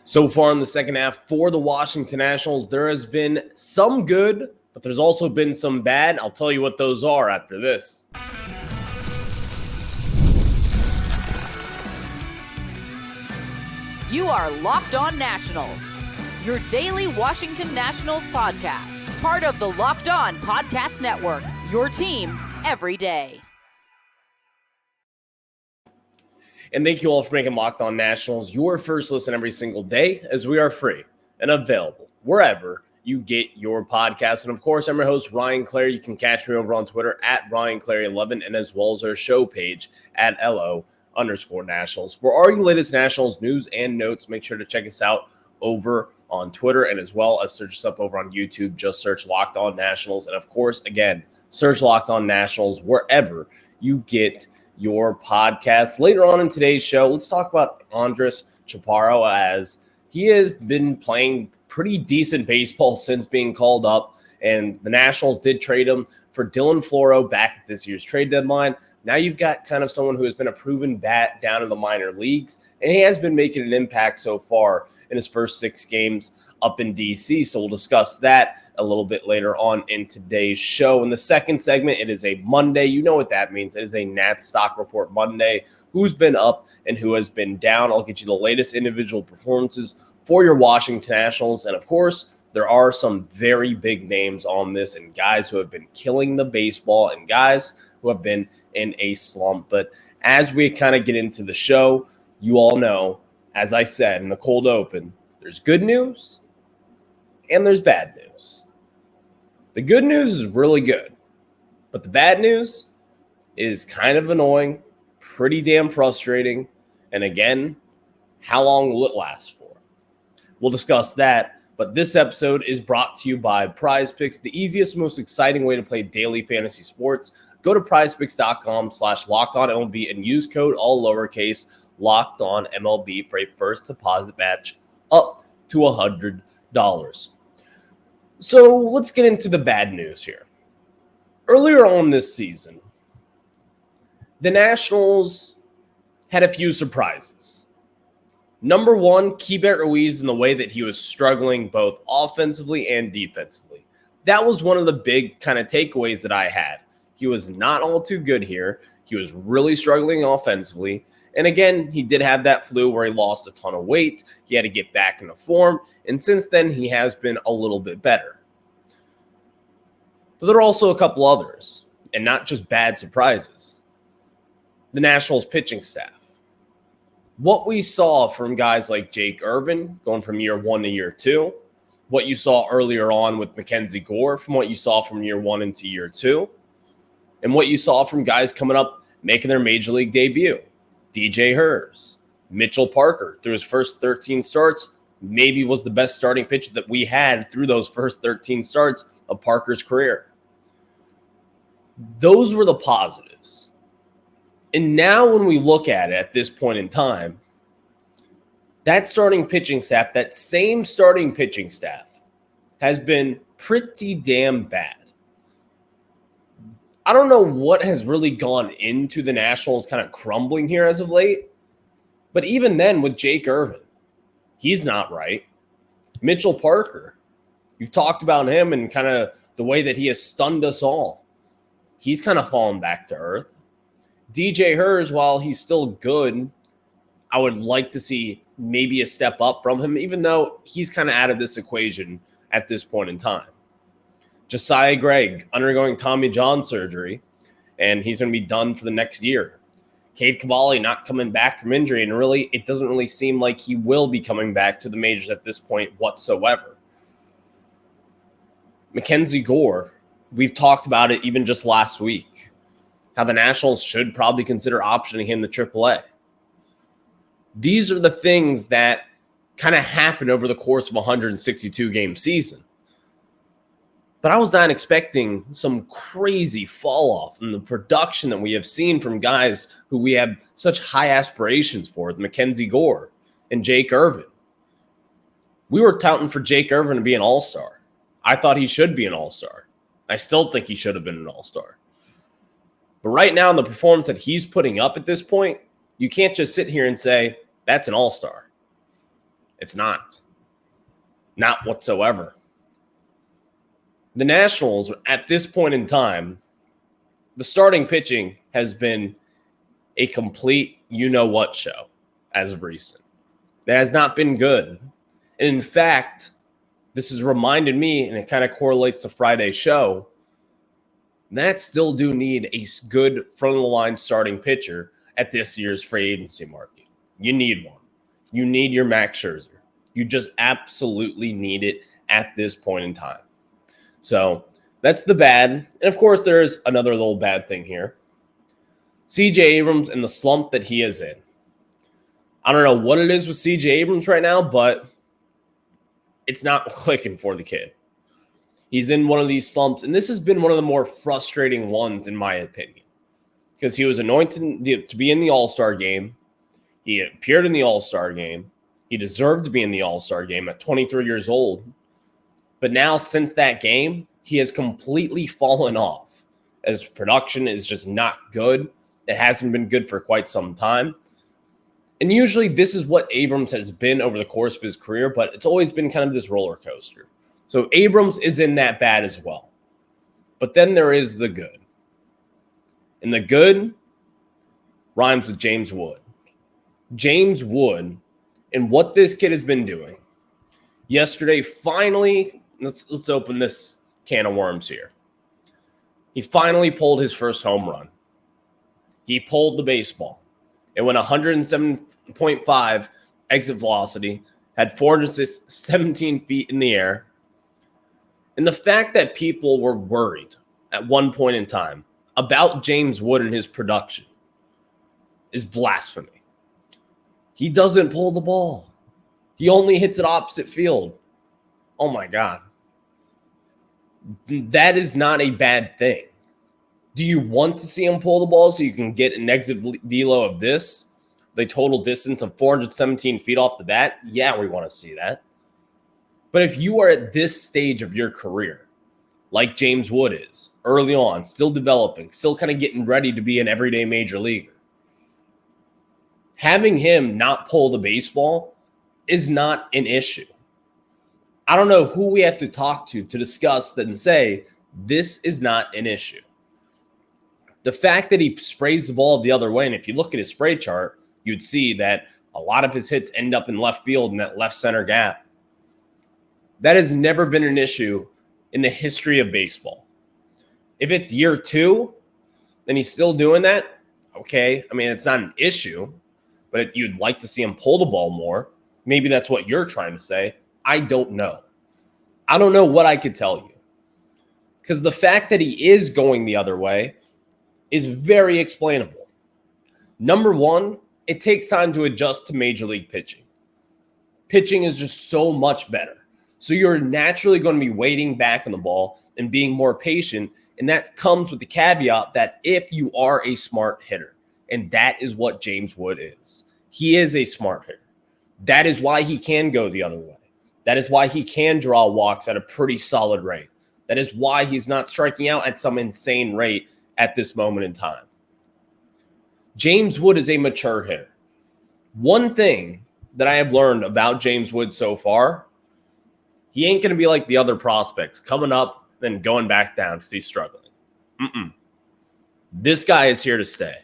So far in the second half for the Washington Nationals, there has been some good, but there's also been some bad. I'll tell you what those are after this. You are Locked On Nationals, your daily Washington Nationals podcast, part of the Locked On Podcast Network, your team every day. And thank you all for making Locked On Nationals your first listen every single day, as we are free and available wherever you get your podcast. And of course, I'm your host, Ryan Clary. You can catch me over on Twitter at RyanClary11 and as well as our show page at LO_Nationals. For all your latest Nationals news and notes, make sure to check us out over on Twitter and as well as search us up over on YouTube. Just search Locked On Nationals. And of course, again, search Locked On Nationals wherever you get your podcast. Later on in today's show, let's talk about Andres Chaparro, as he has been playing pretty decent baseball since being called up, and the Nationals did trade him for Dylan Floro back at this year's trade deadline. Now you've got kind of someone who has been a proven bat down in the minor leagues, and he has been making an impact so far in his first 6 games up in D.C., so we'll discuss that a little bit later on in today's show. In the second segment, it is a Monday. You know what that means. It is a Nat Stock Report Monday. Who's been up and who has been down. I'll get you the latest individual performances for your Washington Nationals. And of course, there are some very big names on this and guys who have been killing the baseball and guys who have been in a slump. But as we kind of get into the show, you all know, as I said in the cold open, there's good news and there's bad news. The good news is really good, but the bad news is kind of annoying, pretty damn frustrating, and again, how long will it last for? We'll discuss that, but this episode is brought to you by PrizePicks, the easiest, most exciting way to play daily fantasy sports. Go to prizepicks.com/LockedOnMLB and use code all lowercase LockedOnMLB for a first deposit match up to $100. So let's get into the bad news here. Earlier on this season, the Nationals had a few surprises. Number one, Keibert Ruiz, in the way that he was struggling both offensively and defensively. That was one of the big kind of takeaways that I had. He was not all too good here. He was really struggling offensively. And again, he did have that flu where he lost a ton of weight. He had to get back into form. And since then, he has been a little bit better. But there are also a couple others, and not just bad surprises. The Nationals pitching staff. What we saw from guys like Jake Irvin going from year 1 to year 2, what you saw earlier on with Mackenzie Gore from what you saw from year 1 into year 2, and what you saw from guys coming up making their major league debut. DJ Hers, Mitchell Parker, through his first 13 starts, maybe was the best starting pitcher that we had through those first 13 starts of Parker's career. Those were the positives. And now when we look at it at this point in time, that starting pitching staff, that same starting pitching staff, has been pretty damn bad. I don't know what has really gone into the Nationals kind of crumbling here as of late, but even then with Jake Irvin, he's not right. Mitchell Parker, you've talked about him and kind of the way that he has stunned us all. He's kind of fallen back to earth. DJ Hers, while he's still good, I would like to see maybe a step up from him, even though he's kind of out of this equation at this point in time. Josiah Gregg undergoing Tommy John surgery, and he's going to be done for the next year. Cade Cavalli not coming back from injury, and really, it doesn't really seem like he will be coming back to the majors at this point whatsoever. Mackenzie Gore, we've talked about it even just last week, how the Nationals should probably consider optioning him to AAA. These are the things that kind of happen over the course of a 162-game season. But I was not expecting some crazy fall off in the production that we have seen from guys who we have such high aspirations for, Mackenzie Gore and Jake Irvin. We were touting for Jake Irvin to be an all-star. I thought he should be an all-star. I still think he should have been an all-star. But right now, in the performance that he's putting up at this point, you can't just sit here and say, that's an all-star. It's not. Not whatsoever. The Nationals, at this point in time, the starting pitching has been a complete you-know-what show as of recent. It has not been good. And in fact, this has reminded me, and it kind of correlates to Friday's show, Nats still do need a good front-of-the-line starting pitcher at this year's free agency market. You need one. You need your Max Scherzer. You just absolutely need it at this point in time. So that's the bad. And of course, there's another little bad thing here. CJ Abrams and the slump that he is in. I don't know what it is with CJ Abrams right now, but it's not clicking for the kid. He's in one of these slumps, and this has been one of the more frustrating ones, in my opinion, because he was anointed to be in the All-Star game. He appeared in the All-Star game. He deserved to be in the All-Star game at 23 years old. But now, since that game, he has completely fallen off, as production is just not good. It hasn't been good for quite some time. And usually this is what Abrams has been over the course of his career, but it's always been kind of this roller coaster. So Abrams isn't that bad as well. But then there is the good. And the good rhymes with James Wood. James Wood and what this kid has been doing. Yesterday, finally, let's open this can of worms here. He finally pulled his first home run. He pulled the baseball. It went 107.5 exit velocity, had 417 feet in the air. And the fact that people were worried at one point in time about James Wood and his production is blasphemy. He doesn't pull the ball. He only hits it opposite field. Oh my God. That is not a bad thing. Do you want to see him pull the ball so you can get an exit velo of this? The total distance of 417 feet off the bat? Yeah, we want to see that. But if you are at this stage of your career, like James Wood is, early on, still developing, still kind of getting ready to be an everyday major leaguer, having him not pull the baseball is not an issue. I don't know who we have to talk to discuss that and say, this is not an issue. The fact that he sprays the ball the other way, and if you look at his spray chart, you'd see that a lot of his hits end up in left field in that left center gap. That has never been an issue in the history of baseball. If it's year 2, and he's still doing that, okay. I mean, it's not an issue, but you'd like to see him pull the ball more. Maybe that's what you're trying to say. I don't know. I don't know what I could tell you. Because the fact that he is going the other way is very explainable. Number one, it takes time to adjust to major league pitching. Pitching is just so much better. So you're naturally going to be waiting back on the ball and being more patient. And that comes with the caveat that if you are a smart hitter, and that is what James Wood is. He is a smart hitter. That is why he can go the other way. That is why he can draw walks at a pretty solid rate. That is why he's not striking out at some insane rate at this moment in time. James Wood is a mature hitter. One thing that I have learned about James Wood so far, he ain't going to be like the other prospects, coming up then going back down because he's struggling. This guy is here to stay.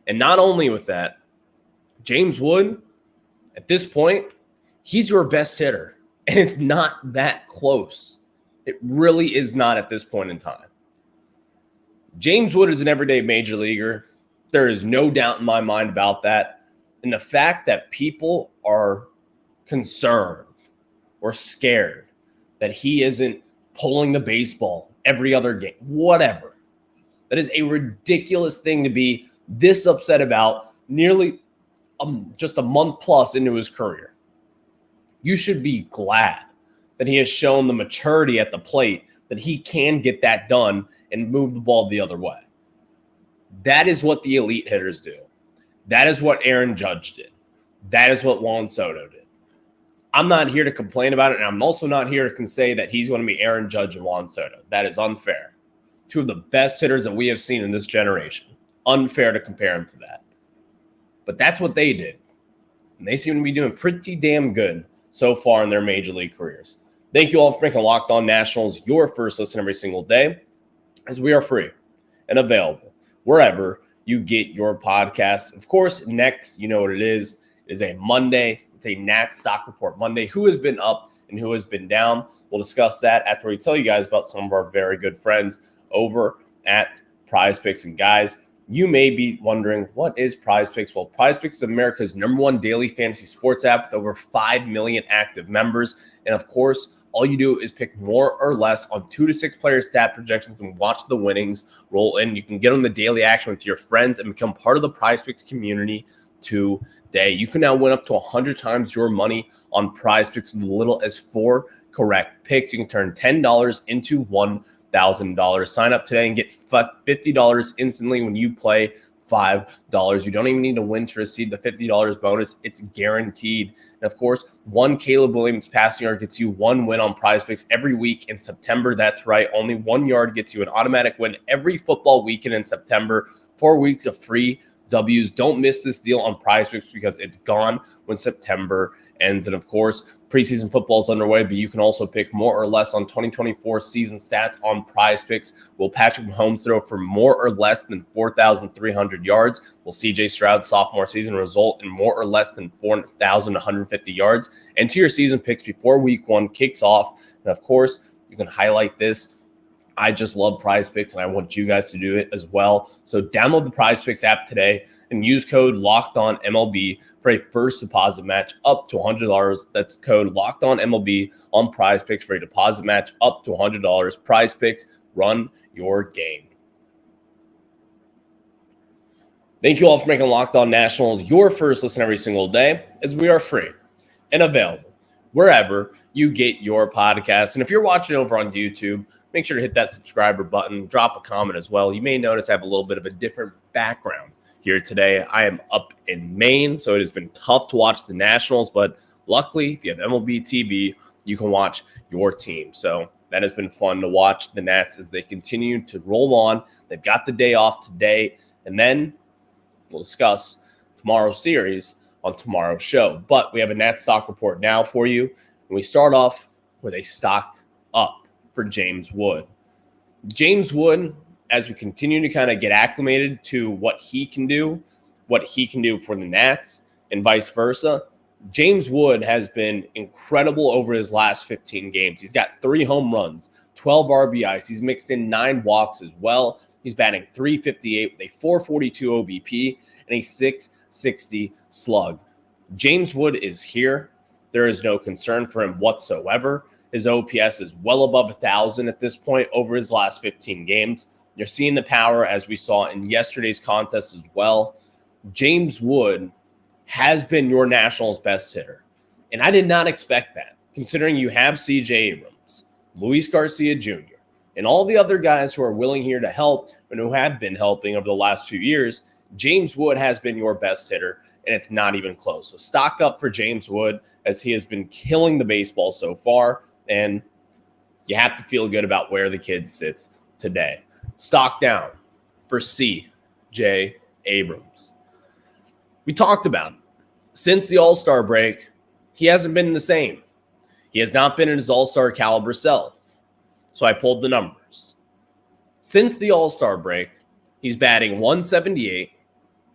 And not only with that, James Wood, at this point, he's your best hitter. And it's not that close. It really is not at this point in time. James Wood is an everyday major leaguer. There is no doubt in my mind about that. And the fact that people are concerned or scared that he isn't pulling the baseball every other game, whatever. That is a ridiculous thing to be this upset about nearly just a month plus into his career. You should be glad that he has shown the maturity at the plate that he can get that done and move the ball the other way. That is what the elite hitters do. That is what Aaron Judge did. That is what Juan Soto did. I'm not here to complain about it, and I'm also not here to say that he's going to be Aaron Judge and Juan Soto. That is unfair. Two of the best hitters that we have seen in this generation. Unfair to compare him to that. But that's what they did. and they seem to be doing pretty damn good so far in their major league careers. Thank you all for making Locked On Nationals your first listen every single day, as we are free and available wherever you get your podcasts. Of course, next, you know what it is. It is a Monday. It's a Nats Stock Report Monday. Who has been up and who has been down? We'll discuss that after we tell you guys about some of our very good friends over at PrizePicks. And guys, you may be wondering, what is PrizePicks? Well, PrizePicks is America's #1 daily fantasy sports app with over 5 million active members. And of course, all you do is pick more or less on 2 to 6 player stat projections and watch the winnings roll in. You can get on the daily action with your friends and become part of the PrizePicks community today. You can now win up to 100 times your money on PrizePicks with as little as 4 correct picks. You can turn $10 into $1,000. Sign up today and get $50 instantly when you play $5. You don't even need to win to receive the $50 bonus. It's guaranteed. And of course, one Caleb Williams passing yard gets you 1 win on PrizePicks every week in September. That's right. Only 1 yard gets you an automatic win every football weekend in September. 4 weeks of free W's. Don't miss this deal on PrizePicks because it's gone when September ends. And of course, preseason football is underway, but you can also pick more or less on 2024 season stats on PrizePicks. Will Patrick Mahomes throw for more or less than 4,300 yards? Will CJ Stroud's sophomore season result in more or less than 4,150 yards? Enter your season picks before week 1 kicks off. And of course, you can highlight this. I just love PrizePicks, and I want you guys to do it as well. So download the PrizePicks app today and use code LOCKEDONMLB for a first deposit match up to $100. That's code LOCKEDONMLB on PrizePicks for a deposit match up to $100. PrizePicks, run your game. Thank you all for making Locked On Nationals your first listen every single day, as we are free and available wherever you get your podcasts. And if you're watching over on YouTube, make sure to hit that subscriber button, drop a comment as well. You may notice I have a little bit of a different background here today. I am up in Maine, so it has been tough to watch the Nationals, but luckily, if you have MLB TV, you can watch your team. So that has been fun to watch the Nats as they continue to roll on. They've got the day off today, and then we'll discuss tomorrow's series on tomorrow's show. But we have a Nats stock report now for you, and we start off with a stock up for James Wood. James Wood, as we continue to kind of get acclimated to what he can do for the Nats and vice versa, James Wood has been incredible over his last 15 games. He's got 3 home runs, 12 RBIs. He's mixed in 9 walks as well. He's batting .358 with a .442 OBP and a .660 slug. James Wood is here. There is no concern for him whatsoever. His OPS is well above 1,000 at this point over his last 15 games. You're seeing the power as we saw in yesterday's contest as well. James Wood has been your Nationals best hitter. And I did not expect that, considering you have CJ Abrams, Luis Garcia Jr., and all the other guys who are willing here to help and who have been helping over the last 2 years. James Wood has been your best hitter, and it's not even close. So stock up for James Wood as he has been killing the baseball so far. And you have to feel good about where the kid sits today. Stock down for CJ Abrams. We talked about it. Since the All-Star break, he hasn't been the same. He has not been in his All-Star caliber self. So I pulled the numbers. Since the All-Star break, he's batting .178,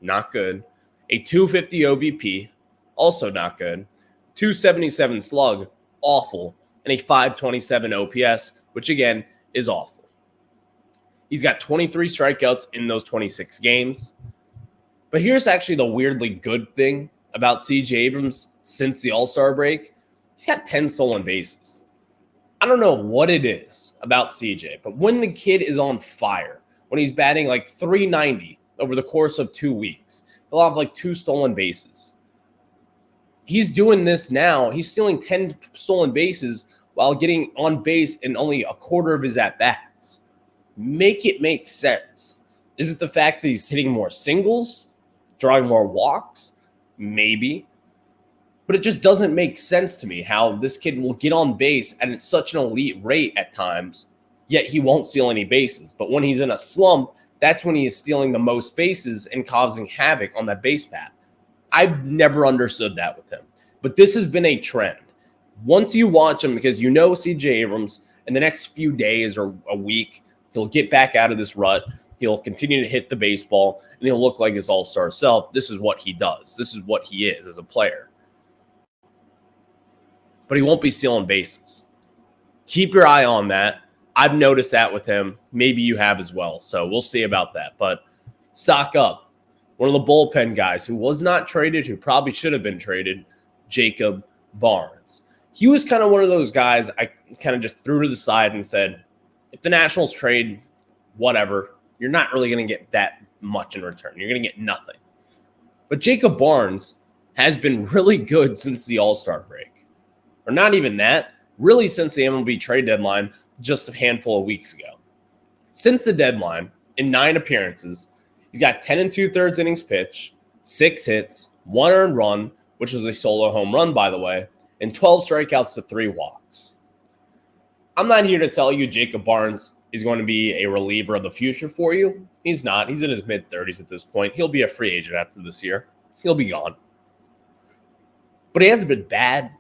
not good. A .250 OBP, also not good. .277 slug, awful. And a .527 OPS, which again is awful. He's got 23 strikeouts in those 26 games. But here's actually the weirdly good thing about CJ Abrams since the All-Star break. He's got 10 stolen bases. I don't know what it is about CJ, but when the kid is on fire, when he's batting like .390 over the course of 2 weeks, he'll have like 2 stolen bases. He's doing this now. He's stealing 10 stolen bases while getting on base in only a quarter of his at-bats. Make it make sense. Is it the fact that he's hitting more singles, drawing more walks? Maybe. But it just doesn't make sense to me how this kid will get on base at such an elite rate at times, yet he won't steal any bases. But when he's in a slump, that's when he is stealing the most bases and causing havoc on that base path. I've never understood that with him. But this has been a trend. Once you watch him, because you know CJ Abrams in the next few days or a week, he'll get back out of this rut. He'll continue to hit the baseball, and he'll look like his all-star self. This is what he does. This is what he is as a player. But he won't be stealing bases. Keep your eye on that. I've noticed that with him. Maybe you have as well. So we'll see about that. But stock up. One of the bullpen guys who was not traded, who probably should have been traded, Jacob Barnes. He was kind of one of those guys I kind of just threw to the side and said, if the Nationals trade, whatever, you're not really going to get that much in return. You're going to get nothing. But Jacob Barnes has been really good since the All-Star break. Or not even that, really since the MLB trade deadline just a handful of weeks ago. Since the deadline, in 9 appearances, he's got 10 2/3 innings pitched, 6 hits, 1 earned run, which was a solo home run, by the way, and 12 strikeouts to 3 walks. I'm not here to tell you Jacob Barnes is going to be a reliever of the future for you. He's not. He's in his mid-30s at this point. He'll be a free agent after this year. He'll be gone. But he hasn't been bad.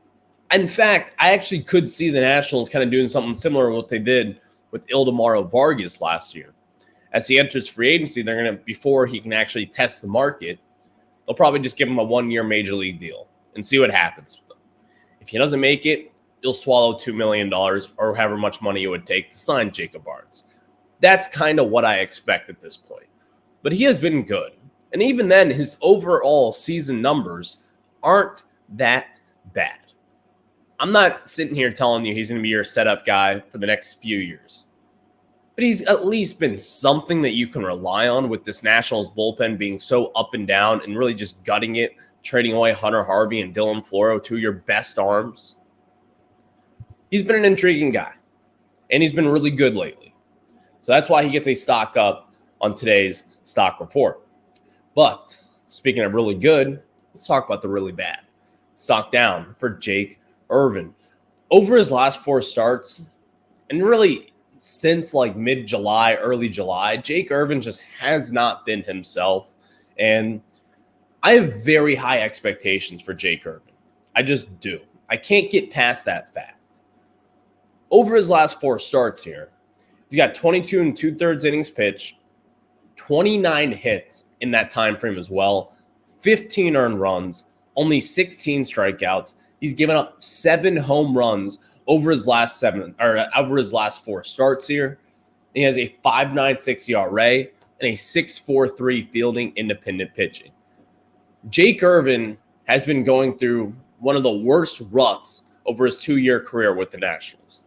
In fact, I actually could see the Nationals kind of doing something similar to what they did with Ildemaro Vargas last year. As he enters free agency, they're going to, before he can actually test the market, they'll probably just give him a 1-year major league deal and see what happens with him. If he doesn't make it, you'll swallow $2 million or however much money it would take to sign Jacob Barnes. That's kind of what I expect at this point. But he has been good. And even then, his overall season numbers aren't that bad. I'm not sitting here telling you he's going to be your setup guy for the next few years. But he's at least been something that you can rely on with this Nationals bullpen being so up and down and really just gutting it, trading away Hunter Harvey and Dylan Floro, 2 of your best arms. He's been an intriguing guy, and he's been really good lately. So that's why he gets a stock up on today's stock report. But speaking of really good, let's talk about the really bad. Stock down for Jake Irvin. Over his last 4 starts, and really since like mid-July, early July, Jake Irvin just has not been himself. And I have very high expectations for Jake Irvin. I just do. I can't get past that fact. Over his last 4 starts here, he's got 22 2/3 innings pitched, 29 hits in that time frame as well, 15 earned runs, only 16 strikeouts. He's given up 7 home runs over his last 4 starts here. He has a 5.96 ERA and a 6.43 fielding independent pitching. Jake Irvin has been going through one of the worst ruts over his 2-year career with the Nationals.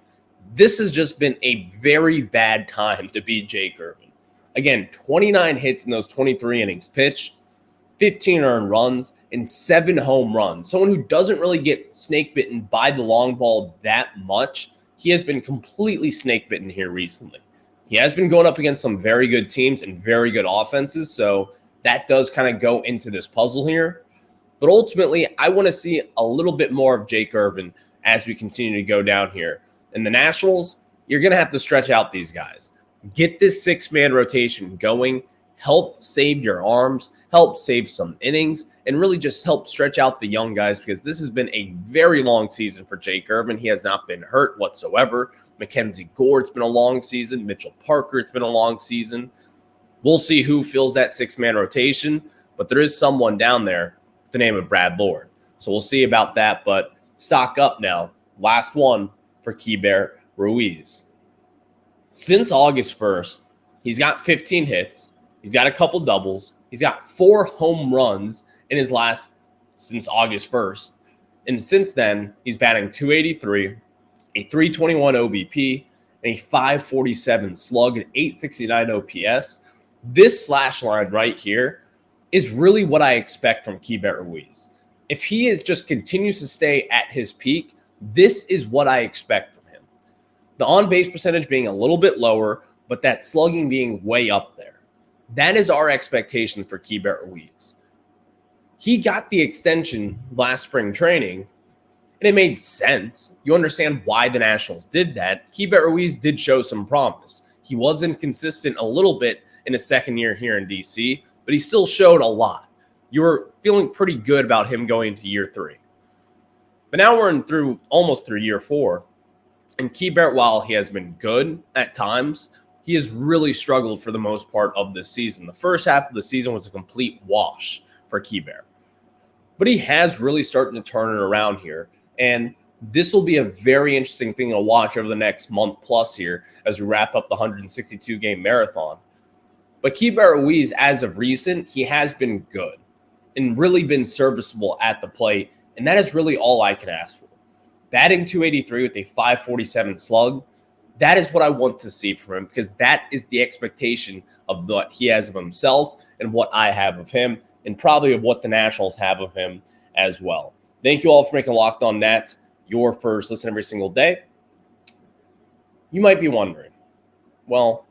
This has just been a very bad time to beat Jake Irvin. Again, 29 hits in those 23 innings pitched, 15 earned runs, and 7 home runs. Someone who doesn't really get snake bitten by the long ball that much. He has been completely snake bitten here recently. He has been going up against some very good teams and very good offenses, so that does kind of go into this puzzle here. But ultimately, I want to see a little bit more of Jake Irvin as we continue to go down here. In the Nationals, you're going to have to stretch out these guys. Get this 6-man rotation going, help save your arms, help save some innings, and really just help stretch out the young guys because this has been a very long season for Jake Irvin. He has not been hurt whatsoever. Mackenzie Gore, it's been a long season. Mitchell Parker, it's been a long season. We'll see who fills that 6-man rotation, but there is someone down there with the name of Brad Lord. So we'll see about that, but stock up now. Last one for Keibert Ruiz. Since August 1st, he's got 15 hits. He's got a couple doubles. He's got 4 home runs in his since August 1st. And since then, he's batting 283, a 321 OBP, and a 547 slug, and 869 OPS. This slash line right here is really what I expect from Keibert Ruiz. If he just continues to stay at his peak, this is what I expect from him. The on-base percentage being a little bit lower, but that slugging being way up there. That is our expectation for Keibert Ruiz. He got the extension last spring training, and it made sense. You understand why the Nationals did that. Keibert Ruiz did show some promise. He was inconsistent a little bit in his second year here in D.C., but he still showed a lot. you were feeling pretty good about him going into year 3. But now we're almost through year 4. And Key Barrett, while he has been good at times, he has really struggled for the most part of this season. The first half of the season was a complete wash for Key Barrett. But he has really started to turn it around here. And this will be a very interesting thing to watch over the next month plus here as we wrap up the 162-game marathon. But Key Barrett, as of recent, he has been good and really been serviceable at the plate. And that is really all I can ask for. Batting .283 with a .547 slug, that is what I want to see from him, because that is the expectation of what he has of himself and what I have of him, and probably of what the Nationals have of him as well. Thank you all for making Locked On Nats your first listen every single day. You might be wondering, well,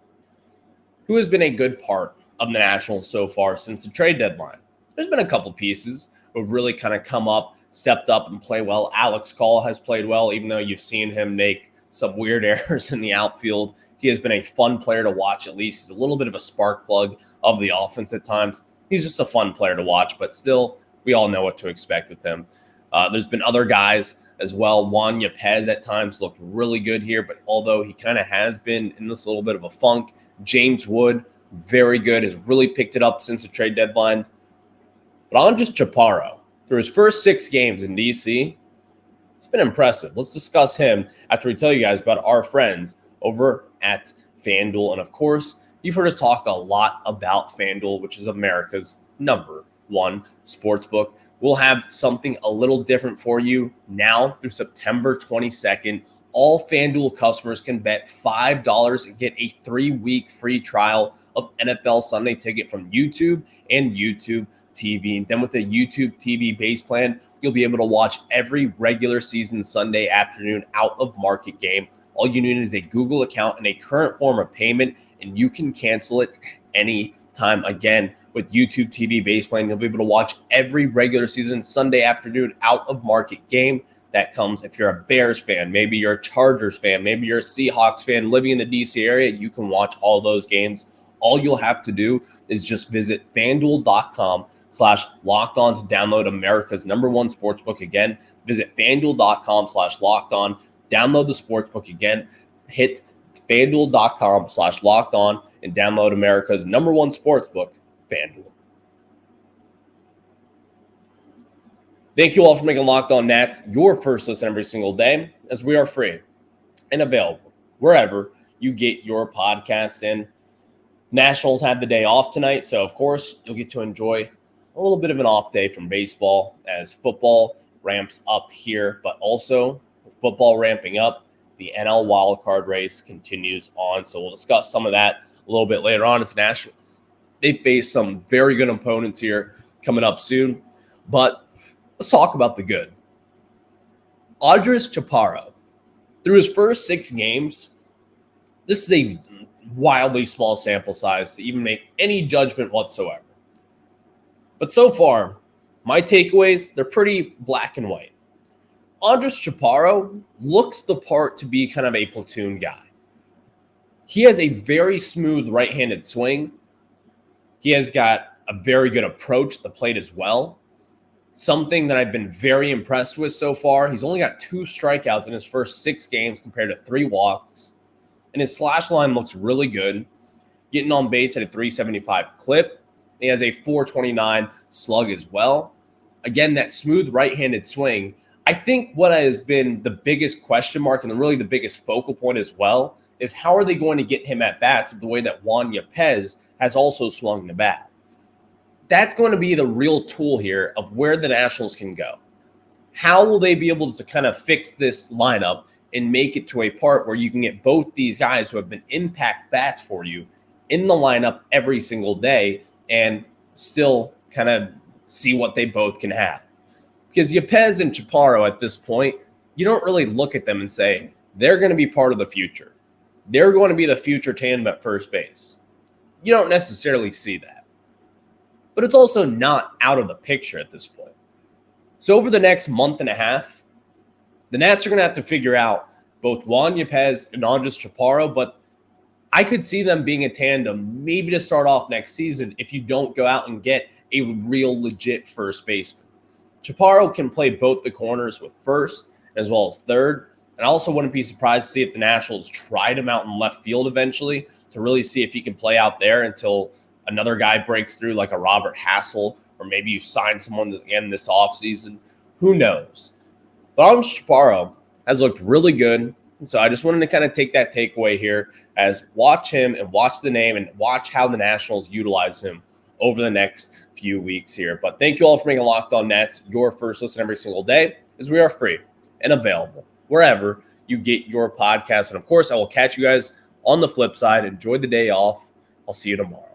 who has been a good part of the Nationals so far since the trade deadline? There's been a couple pieces who have really kind of come up, stepped up, and play well. Alex Call has played well, even though you've seen him make some weird errors in the outfield. He has been a fun player to watch, at least. He's a little bit of a spark plug of the offense at times. He's just a fun player to watch, but still, we all know what to expect with him. There's been other guys as well. Juan Yepez at times looked really good here, but although he kind of has been in this little bit of a funk, James Wood, very good, has really picked it up since the trade deadline. But Andres Chaparro, through his first 6 games in D.C., it's been impressive. Let's discuss him after we tell you guys about our friends over at FanDuel. And of course, you've heard us talk a lot about FanDuel, which is America's #1 sportsbook. We'll have something a little different for you now through September 22nd. All FanDuel customers can bet $5 and get a 3-week free trial of NFL Sunday Ticket from YouTube and YouTube TV. And then with the YouTube TV base plan, you'll be able to watch every regular season Sunday afternoon out of market game. All you need is a Google account and a current form of payment, and you can cancel it anytime. Again, with YouTube TV base plan, you'll be able to watch every regular season Sunday afternoon out of market game. That comes if you're a Bears fan, maybe you're a Chargers fan, maybe you're a Seahawks fan living in the DC area, you can watch all those games. All you'll have to do is just visit FanDuel.com/lockedon to download America's #1 sportsbook. Again, visit FanDuel.com/lockedon, download the sportsbook. Again, hit FanDuel.com/lockedon and download America's #1 sportsbook, FanDuel. Thank you all for making Locked On Nats your first listen every single day, as we are free and available wherever you get your podcast. And Nationals had the day off tonight, so of course you'll get to enjoy a little bit of an off day from baseball as football ramps up here. But also, with football ramping up, the NL wildcard race continues on. So we'll discuss some of that a little bit later on as the Nationals. They face some very good opponents here coming up soon. But let's talk about the good. Andres Chaparro, through his first 6 games, this is a wildly small sample size to even make any judgment whatsoever. But so far, my takeaways, they're pretty black and white. Andres Chaparro looks the part to be kind of a platoon guy. He has a very smooth right-handed swing. He has got a very good approach at the plate as well. Something that I've been very impressed with so far, he's only got 2 strikeouts in his first 6 games compared to 3 walks. And his slash line looks really good, getting on base at a 375 clip. He has a 429 slug as well. Again, that smooth right-handed swing. I think what has been the biggest question mark and really the biggest focal point as well is how are they going to get him at bats with the way that Juan Yepez has also swung the bat. That's going to be the real tool here of where the Nationals can go. How will they be able to kind of fix this lineup and make it to a part where you can get both these guys who have been impact bats for you in the lineup every single day and still kind of see what they both can have? Because Yepez and Chaparro at this point, you don't really look at them and say, they're going to be part of the future. They're going to be the future tandem at first base. You don't necessarily see that. But it's also not out of the picture at this point. So over the next month and a half, the Nats are going to have to figure out both Juan Yepez and Andres Chaparro, but I could see them being a tandem maybe to start off next season if you don't go out and get a real legit first baseman. Chaparro can play both the corners with first as well as third. And I also wouldn't be surprised to see if the Nationals tried him out in left field eventually to really see if he can play out there until another guy breaks through like a Robert Hassel, or maybe you sign someone again this offseason. Who knows? But Chaparro has looked really good. And so I just wanted to kind of take that takeaway here as watch him and watch the name and watch how the Nationals utilize him over the next few weeks here. But thank you all for making Locked On Nets your first listen every single day, as we are free and available wherever you get your podcast. And of course, I will catch you guys on the flip side. Enjoy the day off. I'll see you tomorrow.